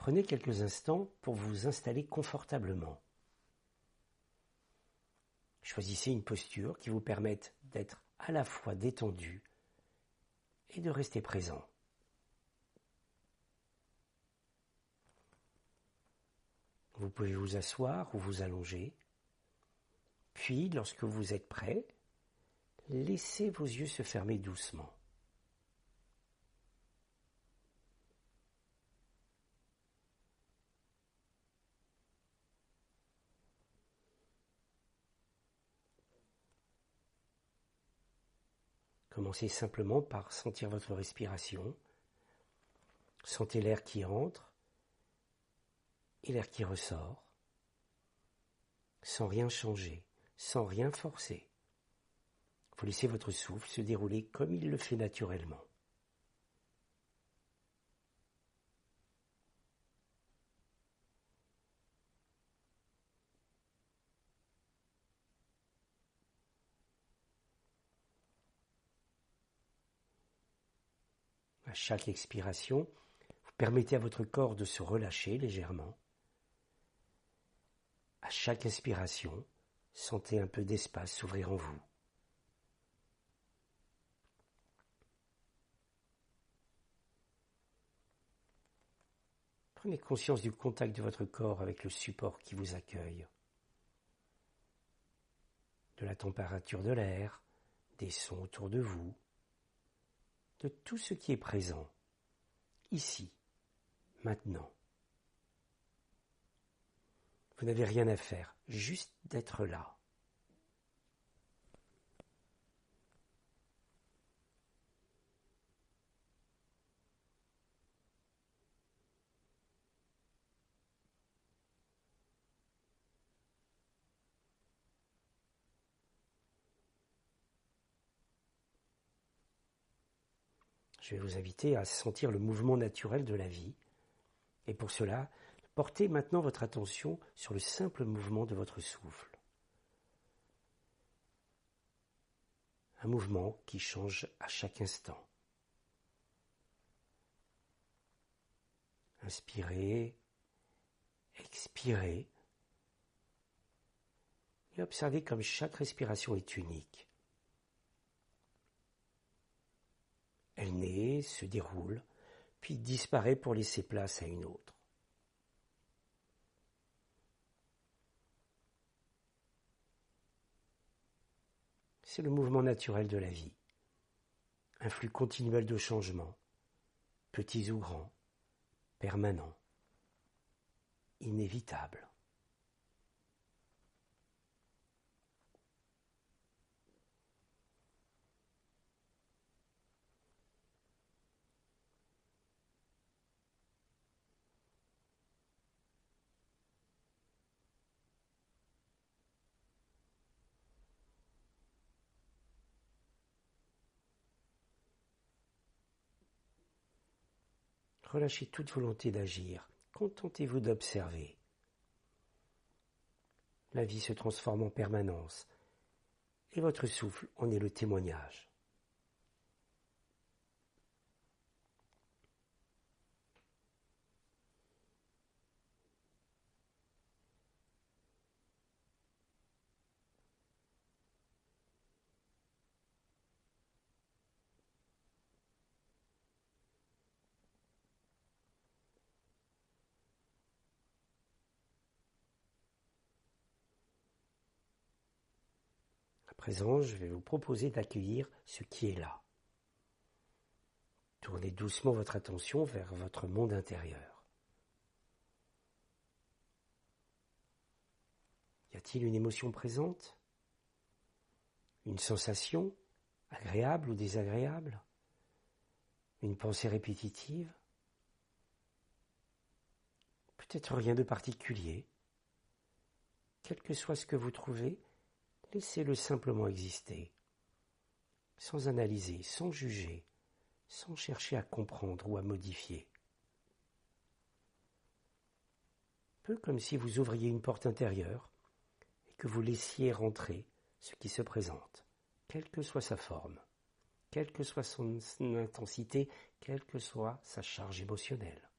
Prenez quelques instants pour vous installer confortablement. Choisissez une posture qui vous permette d'être à la fois détendu et de rester présent. Vous pouvez vous asseoir ou vous allonger. Puis, lorsque vous êtes prêt, laissez vos yeux se fermer doucement. Commencez simplement par sentir votre respiration. Sentez l'air qui entre et l'air qui ressort, sans rien changer, sans rien forcer. Vous laissez votre souffle se dérouler comme il le fait naturellement. À chaque expiration, vous permettez à votre corps de se relâcher légèrement. À chaque inspiration, sentez un peu d'espace s'ouvrir en vous. Prenez conscience du contact de votre corps avec le support qui vous accueille, de la température de l'air, des sons autour de vous, de tout ce qui est présent, ici, maintenant. Vous n'avez rien à faire, juste d'être là. Je vais vous inviter à sentir le mouvement naturel de la vie. Et pour cela, portez maintenant votre attention sur le simple mouvement de votre souffle. Un mouvement qui change à chaque instant. Inspirez, expirez. Et observez comme chaque respiration est unique. Elle naît, se déroule, puis disparaît pour laisser place à une autre. C'est le mouvement naturel de la vie. Un flux continuel de changements, petits ou grands, permanents, inévitables. Relâchez toute volonté d'agir. Contentez-vous d'observer. La vie se transforme en permanence et votre souffle en est le témoignage. À présent, je vais vous proposer d'accueillir ce qui est là. Tournez doucement votre attention vers votre monde intérieur. Y a-t-il une émotion présente? Une sensation, agréable ou désagréable? Une pensée répétitive? Peut-être rien de particulier. Quel que soit ce que vous trouvez, laissez-le simplement exister, sans analyser, sans juger, sans chercher à comprendre ou à modifier. Peu comme si vous ouvriez une porte intérieure et que vous laissiez rentrer ce qui se présente, quelle que soit sa forme, quelle que soit son intensité, quelle que soit sa charge émotionnelle.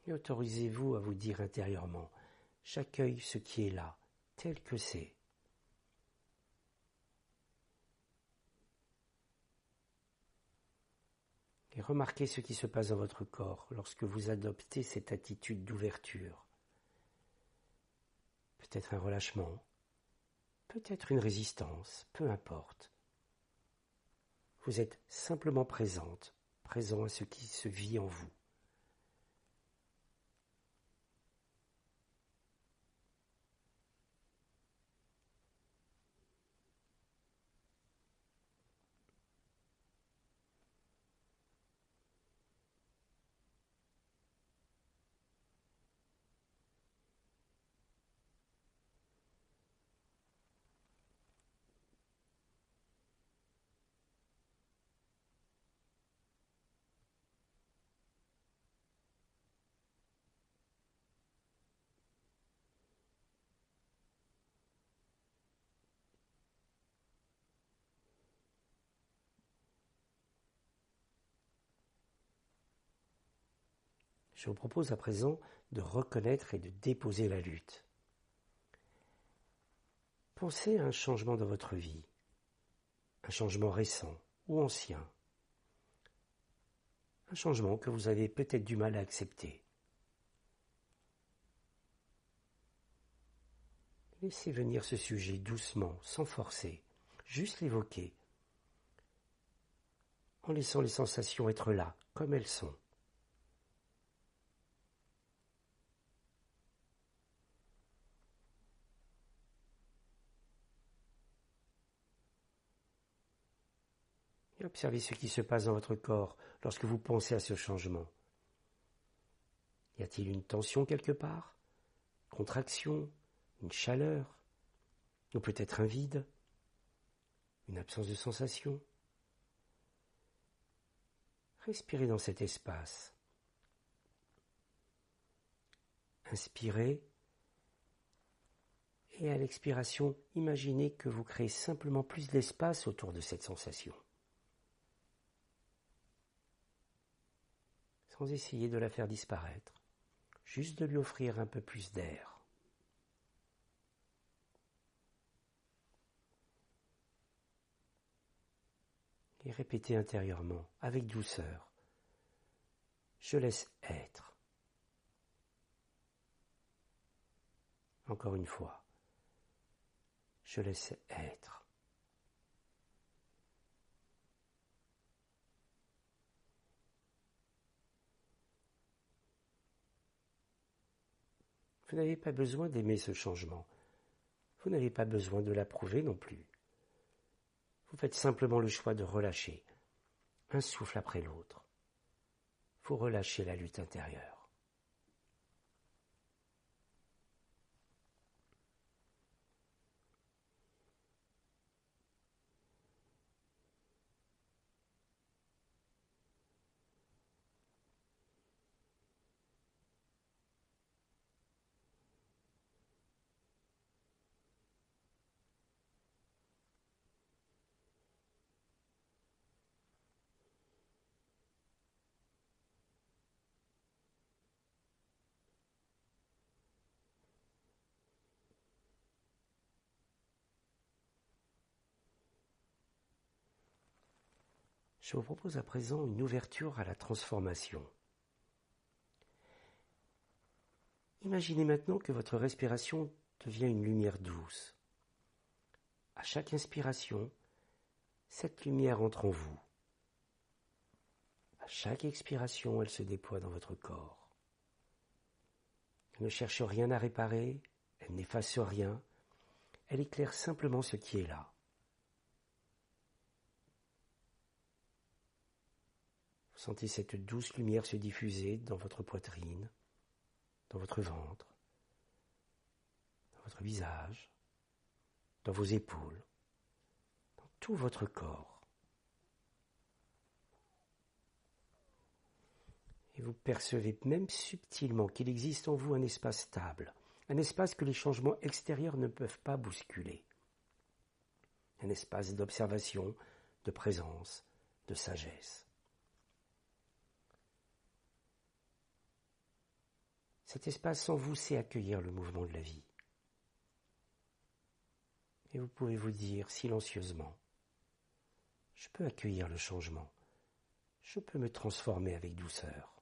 Et autorisez-vous à vous dire intérieurement, j'accueille ce qui est là, tel que c'est. Et remarquez ce qui se passe dans votre corps lorsque vous adoptez cette attitude d'ouverture. Peut-être un relâchement, peut-être une résistance, peu importe. Vous êtes simplement présent à ce qui se vit en vous. Je vous propose à présent de reconnaître et de déposer la lutte. Pensez à un changement dans votre vie, un changement récent ou ancien, un changement que vous avez peut-être du mal à accepter. Laissez venir ce sujet doucement, sans forcer, juste l'évoquer, en laissant les sensations être là, comme elles sont. Et observez ce qui se passe dans votre corps lorsque vous pensez à ce changement. Y a-t-il une tension quelque part? Contraction? Une chaleur? Ou peut-être un vide? Une absence de sensation? Respirez dans cet espace. Inspirez et à l'expiration, imaginez que vous créez simplement plus d'espace autour de cette sensation. Sans essayer de la faire disparaître, juste de lui offrir un peu plus d'air. Et répétez intérieurement, avec douceur, je laisse être. Encore une fois, je laisse être. Vous n'avez pas besoin d'aimer ce changement. Vous n'avez pas besoin de l'approuver non plus. Vous faites simplement le choix de relâcher, un souffle après l'autre. Vous relâchez la lutte intérieure. Je vous propose à présent une ouverture à la transformation. Imaginez maintenant que votre respiration devient une lumière douce. À chaque inspiration, cette lumière entre en vous. À chaque expiration, elle se déploie dans votre corps. Elle ne cherche rien à réparer, elle n'efface rien, elle éclaire simplement ce qui est là. Vous sentez cette douce lumière se diffuser dans votre poitrine, dans votre ventre, dans votre visage, dans vos épaules, dans tout votre corps. Et vous percevez même subtilement qu'il existe en vous un espace stable, un espace que les changements extérieurs ne peuvent pas bousculer. Un espace d'observation, de présence, de sagesse. Cet espace en vous sait accueillir le mouvement de la vie. Et vous pouvez vous dire silencieusement, je peux accueillir le changement, je peux me transformer avec douceur.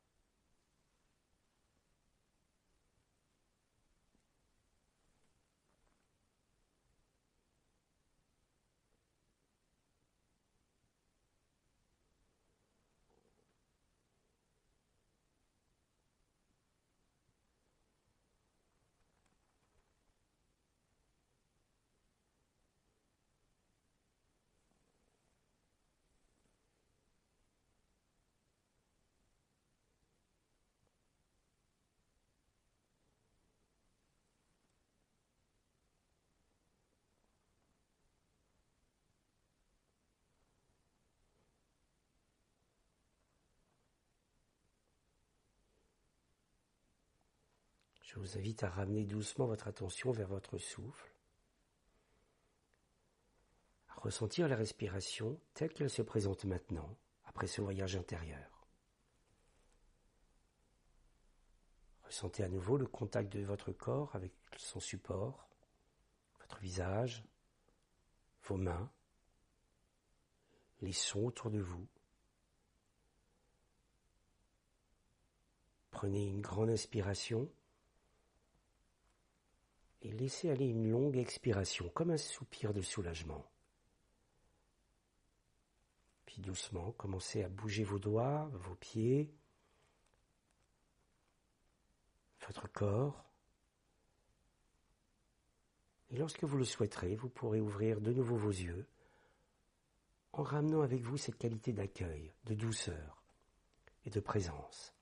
Je vous invite à ramener doucement votre attention vers votre souffle, à ressentir la respiration telle qu'elle se présente maintenant, après ce voyage intérieur. Ressentez à nouveau le contact de votre corps avec son support, votre visage, vos mains, les sons autour de vous. Prenez une grande inspiration et laissez aller une longue expiration, comme un soupir de soulagement. Puis doucement, commencez à bouger vos doigts, vos pieds, votre corps. Et lorsque vous le souhaiterez, vous pourrez ouvrir de nouveau vos yeux en ramenant avec vous cette qualité d'accueil, de douceur et de présence.